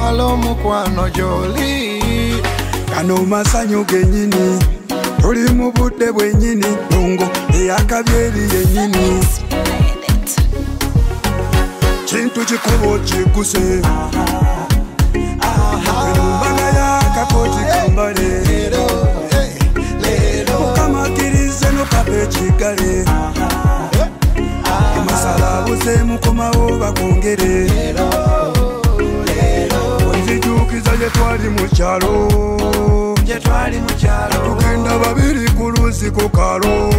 Allo mukwano joli kano masanyu genyini tuli mu budde bwenyini lungo eyakabyeri yenyini kintu kikubo kiguse mbaga yakakoti kambale mukamakirize nokape kigale masala buze mukomawo bakongere onzijukiza jetwali mu kyalo tugenda babiri ku luzi ku kalo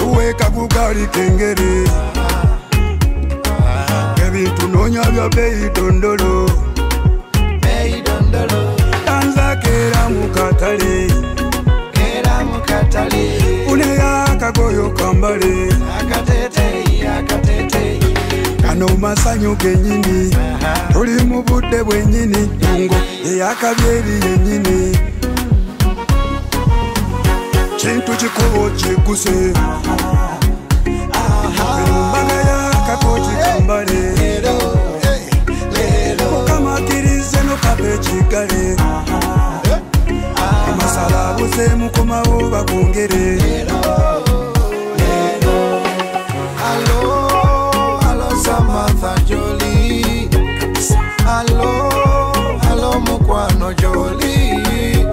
uweka kugali kengere ebintu nonya bya beyi dondolo tanzakera mukatale une yakagoyo kambale kano masanyu genyini tuli mu budde bwenyini lungo eyakabyeri yenyini kintu kikubo kiguse mbaga yakakoti kambale mukamakirize nokape kigale masala buze mukomawo bakongere Samantha Jolie, allo mukwano Jolie,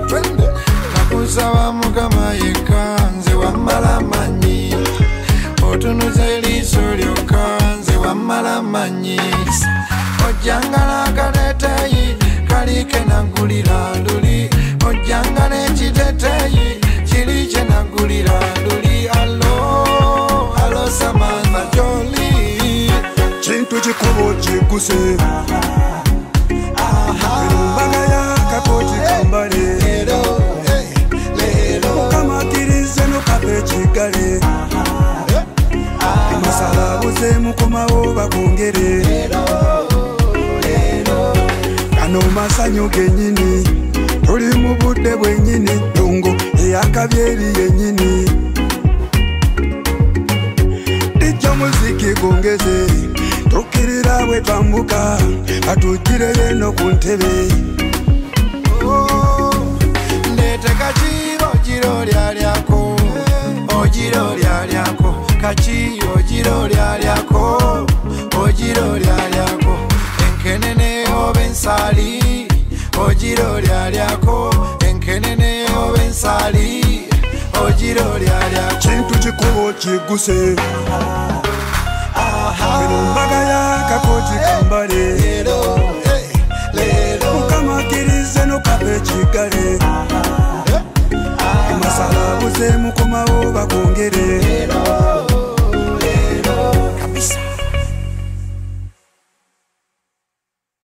nakusaba mukama yekanze wamala manyi, otunuze eliiso lyokanze wamala manyi, ojjangala akateteyi kalike nagulira luli, ojjangala ekiteteyi kiri kye nagulira luli, allo Samantha Jolie. kintu kikubo kiguse mbaga yakakoti kambale mukamakirize nokape kigale masala buze mukomawo bakongere kano masanyu genyini tuli mu budde bwenyini lungo eyakabyeri yenyini dijja muziki gongeze tukirira bwe twambuka atugireye no ku ntebe ndete kachiro ojiro lyalyako kachi ojiro lyalyako enkenene obensali ojiro lyalyako enkenene obensali ojiro lyalyako kintu kikubo kiguse mbaga yakakoti kambale mukamakirize nokape kigale masala buze mukomawo bakongere